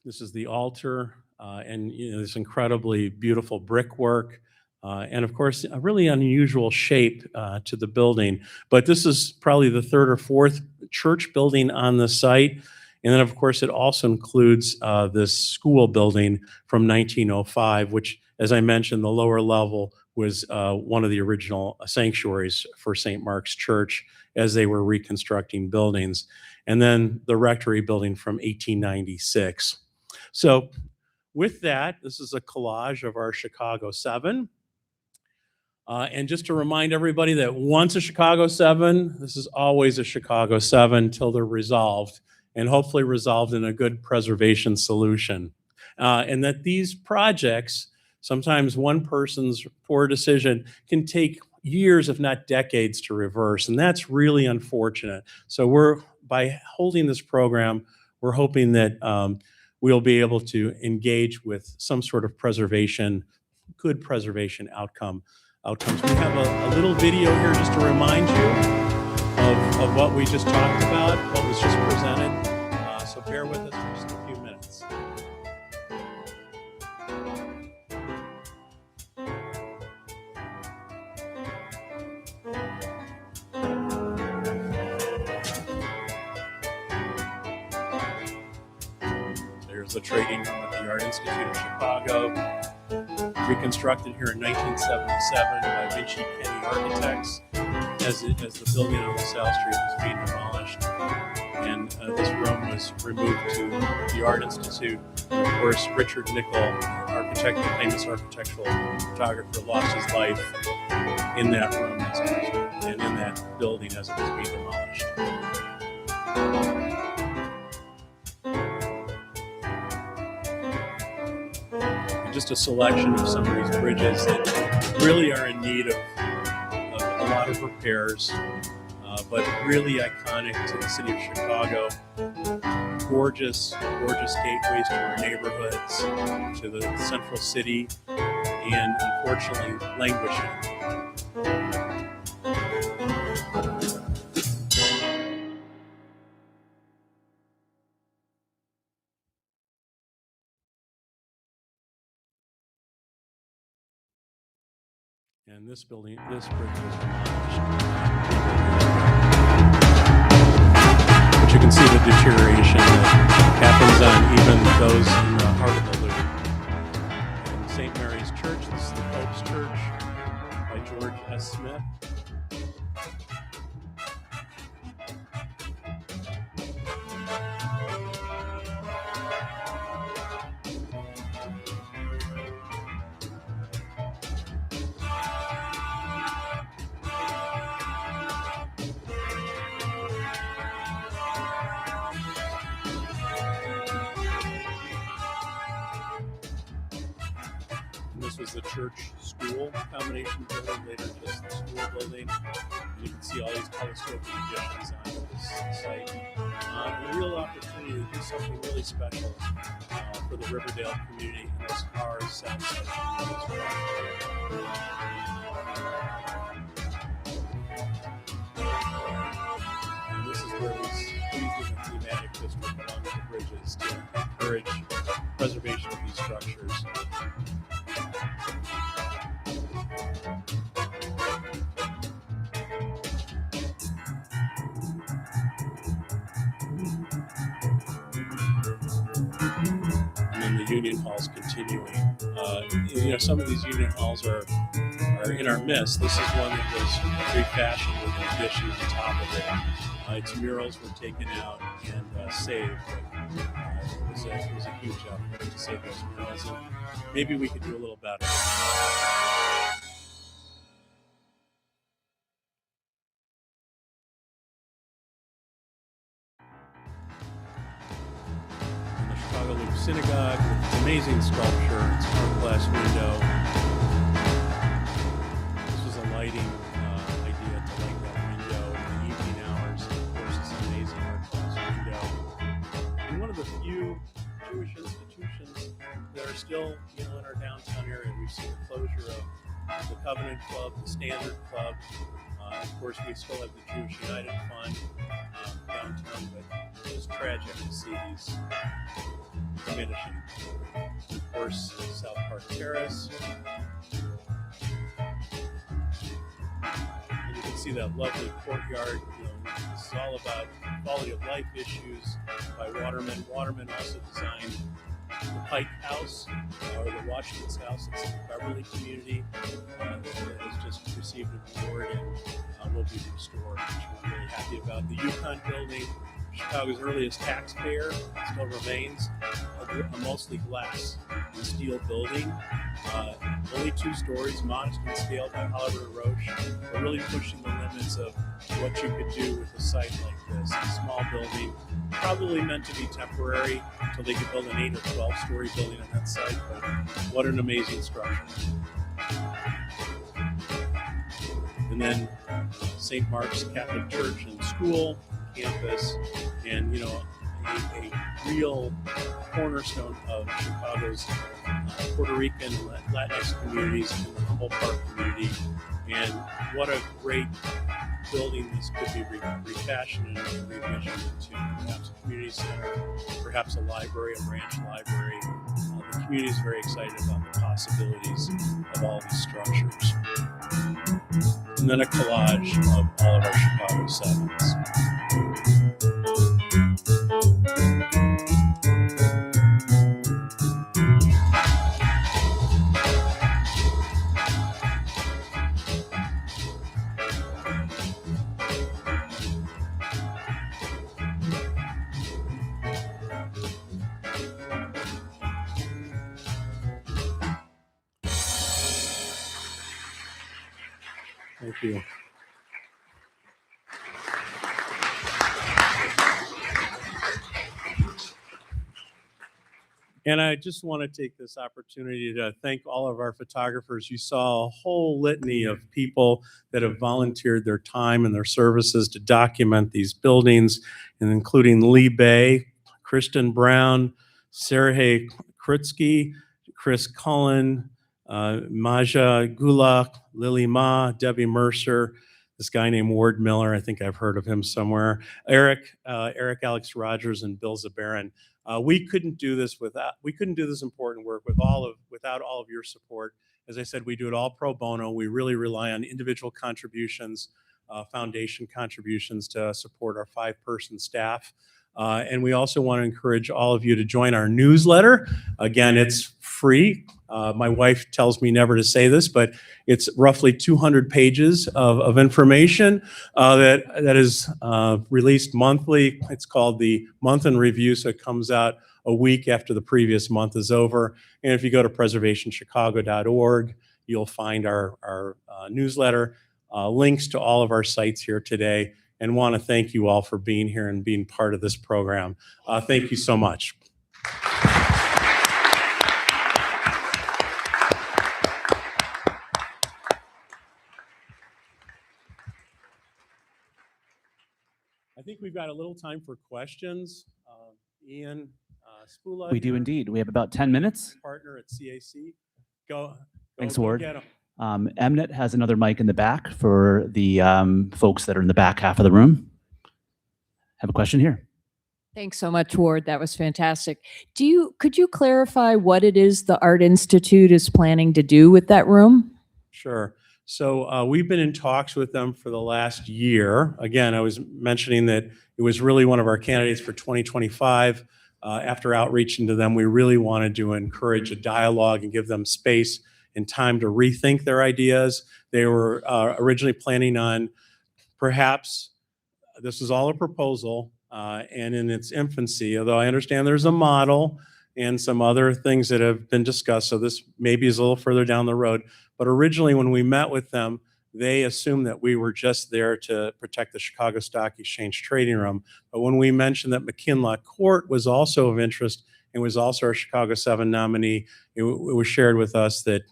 This is the altar, and this incredibly beautiful brickwork, and of course, a really unusual shape to the building. But this is probably the third or fourth church building on the site. And then, of course, it also includes this school building from 1905, which, as I mentioned, the lower level was one of the original sanctuaries for St. Mark's Church as they were reconstructing buildings. And then the rectory building from 1896. So with that, this is a collage of our Chicago 7. And just to remind everybody that once a Chicago 7, this is always a Chicago 7 till they're resolved, and hopefully resolved in a good preservation solution. And that these projects, sometimes one person's poor decision can take years, if not decades, to reverse. And that's really unfortunate. So by holding this program, we're hoping that we'll be able to engage with some sort of preservation, good preservation outcomes. We have a little video here just to remind you of what we just talked about, what was just presented. So bear with us for just a few minutes. There's the trading room at the Art Institute of Chicago, reconstructed here in 1977 by Vinci Kenny Architects as the building on LaSalle Street was being demolished. And this room was removed to the Art Institute. And of course, Richard Nickel, architect, the famous architectural photographer, lost his life in that room and in that building as it was being demolished. Just a selection of some of these bridges that really are in need of a lot of repairs, but really iconic to the city of Chicago. Gorgeous gateways to our neighborhoods, to the central city, and unfortunately languishing. And this bridge was demolished. But you can see the deterioration that happens on even those in the heart of the loop. And St. Mary's Church, this is the Pope's Church by George S. Smith. This was the church school combination building, later just the school building. And you can see all these telescoping additions on this site. A real opportunity to do something really special for the Riverdale community and as far as South Side. And this is where these in the thematic district along with the bridges to encourage preservation of these structures. And then the union halls continuing. Some of these union halls are in our midst. This is one that was refashioned with an addition on top of it. Its murals were taken out and saved. It was a huge effort to save those murals, and maybe we could do a little better. Chicago Loop Synagogue with its amazing sculpture, its front glass window. This was a lighting idea to light that window in the evening hours. Of course, it's an amazing art glass window. And one of the few Jewish institutions that are still in our downtown area. We've seen the closure of the Covenant Club, the Standard Club. Of course, we still have the Jewish United Fund downtown, but it's tragic to see these diminishing. Of course, South Park Terrace. And you can see that lovely courtyard. This is all about quality of life issues by Waterman. Waterman also designed the Pike House, or the Washington's House. It's in the Beverly community that has just received an award and will be restored, which we're really happy about. The Yukon Building, Chicago's earliest taxpayer, still remains a mostly glass and steel building. Only 2 stories, modest in scale by Oliver Roche. We're really pushing the limits of what you could do with a site like this. A small building, probably meant to be temporary until they could build an 8 or 12-story building on that site, but what an amazing structure. And then St. Mark's Catholic Church and School, campus, and a real cornerstone of Chicago's Puerto Rican Latinx communities and the Humboldt Park community. And what a great building this could be refashioned and revisioned into perhaps a community center, perhaps a library, a branch library. The community is very excited about the possibilities of all these structures. And then a collage of all of our Chicago sevens. Thank you. And I just want to take this opportunity to thank all of our photographers. You saw a whole litany of people that have volunteered their time and their services to document these buildings, and including Lee Bay, Kristen Brown, Sergei Krutsky, Chris Cullen, Maja Gulak, Lily Ma, Debbie Mercer, this guy named Ward Miller, I think I've heard of him somewhere, Eric Alex Rogers, and Bill Zabarin. We couldn't do this important work without all of your support. As I said, we do it all pro bono. We really rely on individual contributions, foundation contributions to support our 5-person staff. And we also want to encourage all of you to join our newsletter. Again, it's free. My wife tells me never to say this, but it's roughly 200 pages of information that is released monthly. It's called the Month in Review, so it comes out a week after the previous month is over. And if you go to preservationchicago.org, you'll find our newsletter, links to all of our sites here today, and want to thank you all for being here and being part of this program. Thank you so much. I think we've got a little time for questions. Ian Spula. We do indeed. We have about 10 minutes. Partner at CAC. Go Thanks, go Ward. get 'em. Mnet has another mic in the back for the folks that are in the back half of the room. Have a question here. Thanks so much, Ward. That was fantastic. Could you clarify what it is the Art Institute is planning to do with that room? Sure. So we've been in talks with them for the last year. Again, I was mentioning that it was really one of our candidates for 2025. after outreaching to them, we really wanted to encourage a dialogue and give them space and time to rethink their ideas. They were originally planning on perhaps, this is all a proposal and in its infancy, although I understand there's a model and some other things that have been discussed, so this maybe is a little further down the road. But originally when we met with them, they assumed that we were just there to protect the Chicago Stock Exchange trading room. But when we mentioned that McKinlock Court was also of interest and was also our Chicago 7 nominee, it was shared with us that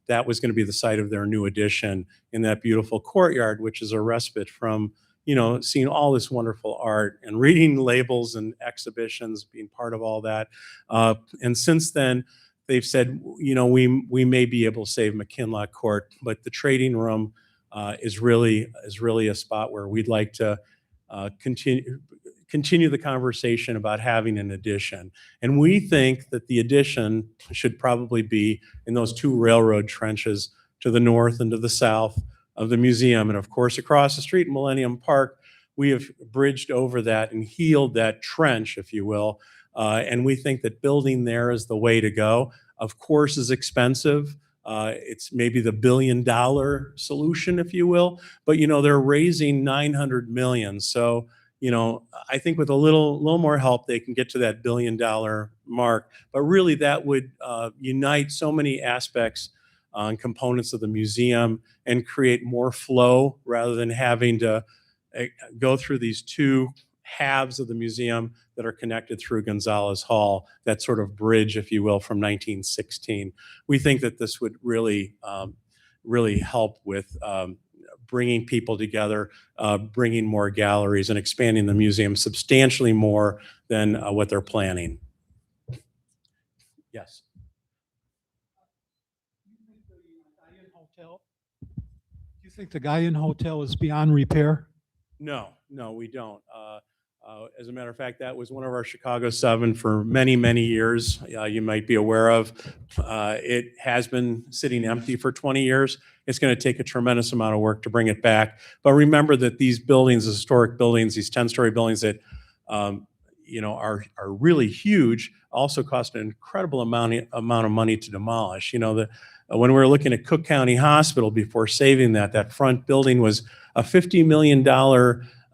that was going to be the site of their new addition in that beautiful courtyard, which is a respite from, you know, seeing all this wonderful art and reading labels and exhibitions, being part of all that. And since then, they've said, you know, we may be able to save McKinlock Court, but the trading room is really a spot where we'd like to continue the conversation about having an addition. And we think that the addition should probably be in those two railroad trenches to the north and to the south of the museum. And of course, across the street in Millennium Park, we have bridged over that and healed that trench, if you will. And we think that building there is the way to go. Of course, is expensive. It's maybe the $1 billion solution, if you will. But you know, they're raising 900 million. So you know, I think with a little more help, they can get to that $1 billion mark. But really, that would unite so many aspects and components of the museum and create more flow rather than having to go through these two halves of the museum that are connected through Gonzalez Hall, that sort of bridge, if you will, from 1916. We think that this would really, really help with bringing people together, bringing more galleries, and expanding the museum substantially more than what they're planning. Yes. Do you think the Guyan Hotel is beyond repair? No, we don't. As a matter of fact, that was one of our Chicago 7 for many, many years. You might be aware of. It has been sitting empty for 20 years. It's going to take a tremendous amount of work to bring it back. But remember that these buildings, historic buildings, these 10-story buildings that you know are really huge, also cost an incredible amount of money to demolish. You know, when we were looking at Cook County Hospital before saving that front building was a $50 million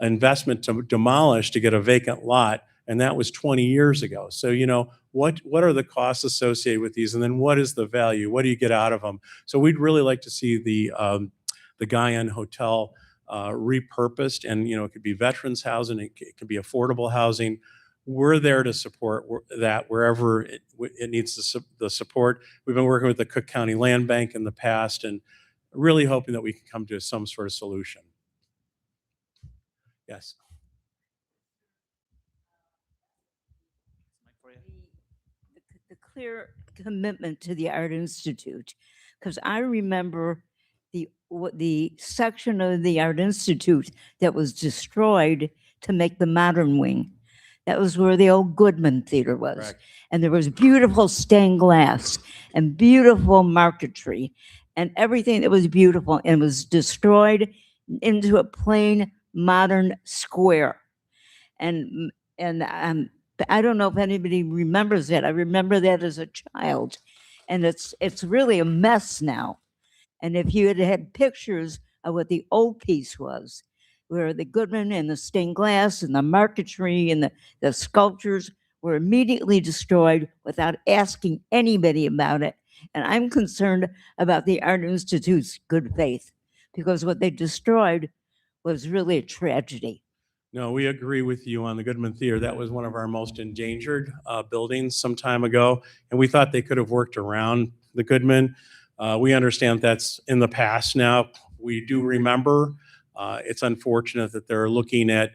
investment to demolish to get a vacant lot, and that was 20 years ago. So, you know, what are the costs associated with these, and then what is the value? What do you get out of them? So we'd really like to see the Guyan Hotel repurposed, and you know, it could be veterans housing, it could be affordable housing. We're there to support that wherever it needs the support. We've been working with the Cook County Land Bank in the past, and really hoping that we can come to some sort of solution. Yes. The clear commitment to the Art Institute, because I remember the section of the Art Institute that was destroyed to make the modern wing. That was where the old Goodman Theater was. Correct. And there was beautiful stained glass and beautiful marquetry and everything that was beautiful, and was destroyed into a plain modern square. And I don't know if anybody remembers that. I remember that as a child, and it's really a mess now. And if you had pictures of what the old piece was, where the Goodman and the stained glass and the marquetry and the sculptures were immediately destroyed without asking anybody about it. And I'm concerned about the Art Institute's good faith, because what they destroyed was really a tragedy. No, we agree with you on the Goodman Theater. That was one of our most endangered buildings some time ago, and we thought they could have worked around the Goodman. We understand that's in the past now. We do remember. It's unfortunate that they're looking at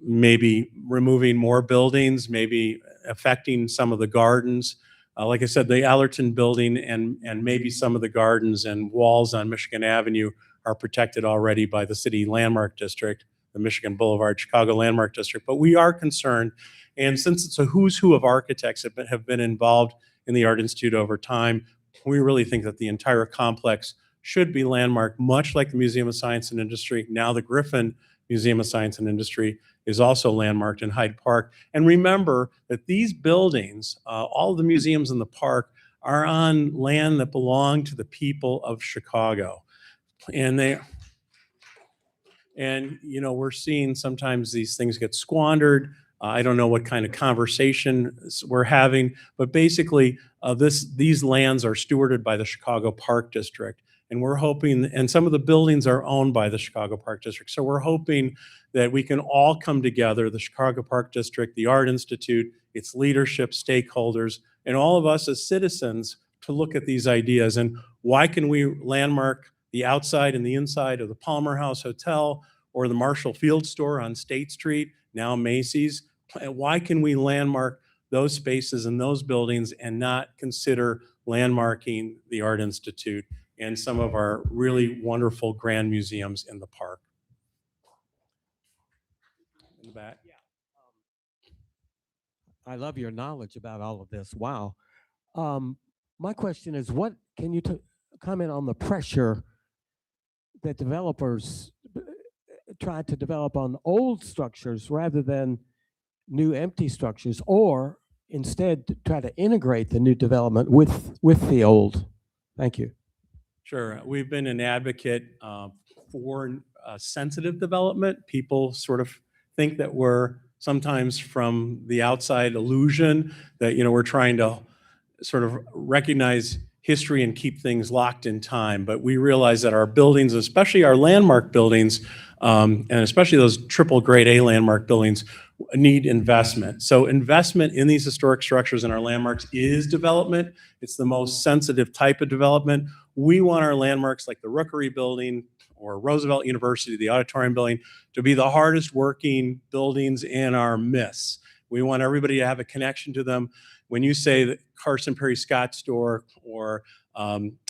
maybe removing more buildings, maybe affecting some of the gardens. Like I said, the Allerton building and maybe some of the gardens and walls on Michigan Avenue are protected already by the city landmark district, the Michigan Boulevard Chicago Landmark District. But we are concerned, and since it's a who's who of architects that have been involved in the Art Institute over time, we really think that the entire complex should be landmarked, much like the Museum of Science and Industry, now the Griffin Museum of Science and Industry is also landmarked in Hyde Park. And remember that these buildings, all of the museums in the park, are on land that belonged to the people of Chicago. And you know, we're seeing sometimes these things get squandered. I don't know what kind of conversation we're having, but basically these lands are stewarded by the Chicago Park District. And we're hoping, and some of the buildings are owned by the Chicago Park District. So we're hoping that we can all come together, the Chicago Park District, the Art Institute, its leadership, stakeholders, and all of us as citizens to look at these ideas. And why can we landmark the outside and the inside of the Palmer House Hotel or the Marshall Field Store on State Street, now Macy's? Why can we landmark those spaces and those buildings and not consider landmarking the Art Institute and some of our really wonderful grand museums in the park? In the back. I love your knowledge about all of this. Wow. My question is, what can you comment on the pressure that developers try to develop on old structures rather than new empty structures, or instead try to integrate the new development with the old? Thank you. Sure. We've been an advocate for sensitive development. People sort of think that we're sometimes from the outside illusion that, you know, we're trying to sort of recognize history and keep things locked in time. But we realize that our buildings, especially our landmark buildings, and especially those triple grade A landmark buildings, need investment. So investment in these historic structures and our landmarks is development. It's the most sensitive type of development. We want our landmarks like the Rookery Building or Roosevelt University, the Auditorium Building, to be the hardest working buildings in our midst. We want everybody to have a connection to them. When you say that Carson Perry Scott Store or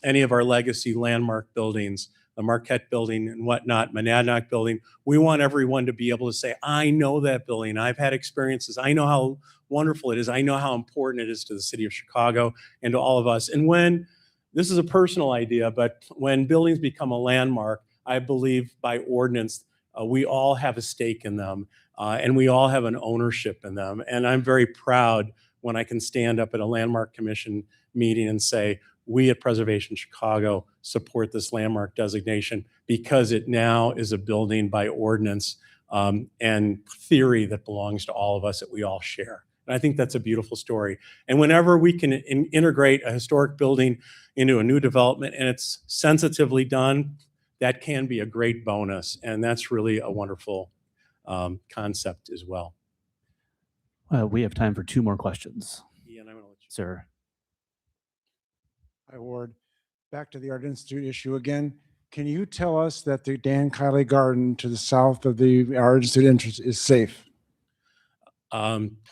any of our legacy landmark buildings, the Marquette Building and whatnot, Monadnock Building, we want everyone to be able to say, I know that building. I've had experiences. I know how wonderful it is. I know how important it is to the city of Chicago and to all of us. And when, this is a personal idea, but when buildings become a landmark, I believe by ordinance, we all have a stake in them and we all have an ownership in them. And I'm very proud when I can stand up at a landmark commission meeting and say, we at Preservation Chicago support this landmark designation because it now is a building by ordinance and theory that belongs to all of us that we all share. And I think that's a beautiful story. And whenever we can integrate a historic building into a new development and it's sensitively done, that can be a great bonus. And that's really a wonderful concept as well. We have time for 2 more questions. Ian, I'm gonna let you. Sir. Hi, Ward. Back to the Art Institute issue again. Can you tell us that the Dan Kiley Garden to the south of the Art Institute entrance is safe?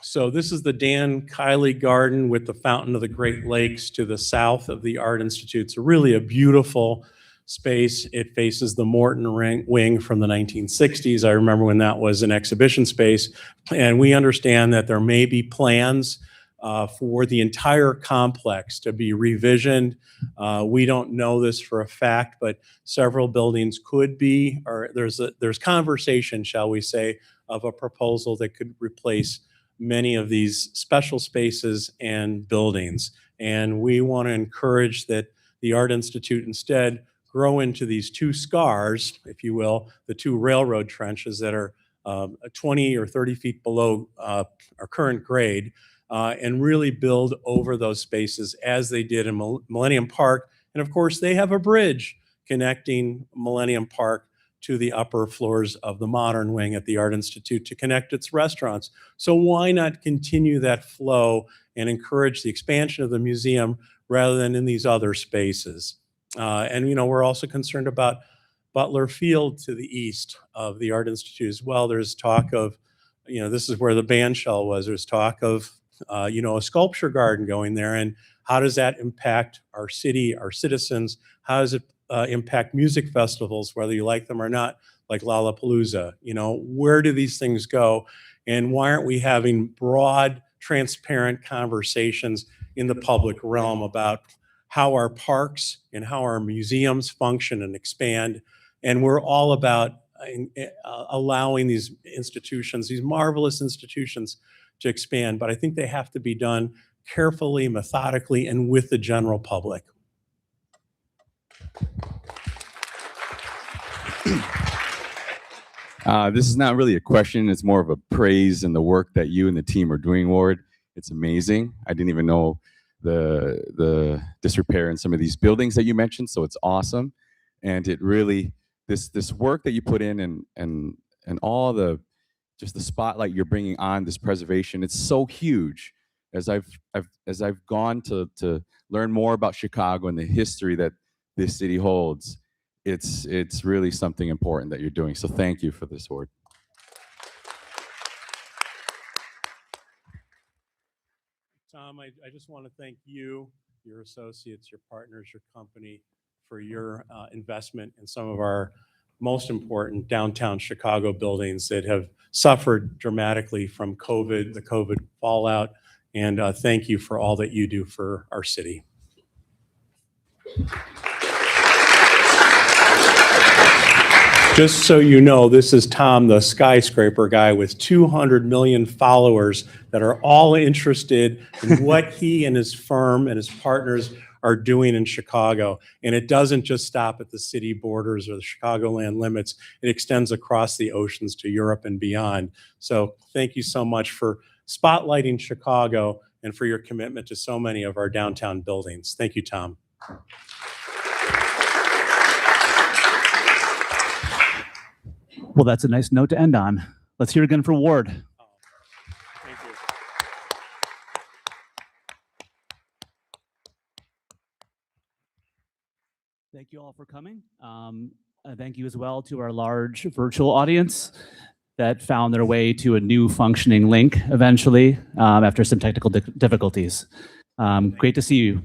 So this is the Dan Kiley Garden with the Fountain of the Great Lakes to the south of the Art Institute. It's really a beautiful space. It faces the Morton Wing from the 1960s. I remember when that was an exhibition space. And we understand that there may be plans for the entire complex to be revisioned. We don't know this for a fact, but several buildings could be, or there's conversation, shall we say, of a proposal that could replace many of these special spaces and buildings. And we want to encourage that the Art Institute instead grow into these 2 scars, if you will, the 2 railroad trenches that are 20 or 30 feet below our current grade, and really build over those spaces as they did in Millennium Park. And of course, they have a bridge connecting Millennium Park to the upper floors of the modern wing at the Art Institute to connect its restaurants. So why not continue that flow and encourage the expansion of the museum rather than in these other spaces? And, you know, we're also concerned about Butler Field to the east of the Art Institute as well. There's talk of, you know, this is where the band shell was. There's talk of, you know, a sculpture garden going there. And how does that impact our city, our citizens? How does it impact music festivals, whether you like them or not, like Lollapalooza? You know, where do these things go? And why aren't we having broad, transparent conversations in the public realm about how our parks and how our museums function and expand? And we're all about allowing these institutions, these marvelous institutions, to expand. But I think they have to be done carefully, methodically, and with the general public. This is not really a question. It's more of a praise in the work that you and the team are doing, Ward. It's amazing. I didn't even know the disrepair in some of these buildings that you mentioned, so it's awesome. And it really, this work that you put in and all the, just the spotlight you're bringing on this preservation, it's so huge. As I've gone to learn more about Chicago and the history that this city holds, it's really something important that you're doing. So thank you for this, Ward. Tom, I just want to thank you, your associates, your partners, your company for your investment in some of our most important downtown Chicago buildings that have suffered dramatically from COVID, the COVID fallout, and thank you for all that you do for our city. Just so you know, this is Tom, the skyscraper guy with 200 million followers that are all interested in what he and his firm and his partners are doing in Chicago. And it doesn't just stop at the city borders or the Chicagoland limits. It extends across the oceans to Europe and beyond. So thank you so much for spotlighting Chicago and for your commitment to so many of our downtown buildings. Thank you, Tom. Well, that's a nice note to end on. Let's hear it again for Ward. Thank you. Thank you all for coming. Thank you as well to our large virtual audience that found their way to a new functioning link eventually after some technical difficulties. Great to see you.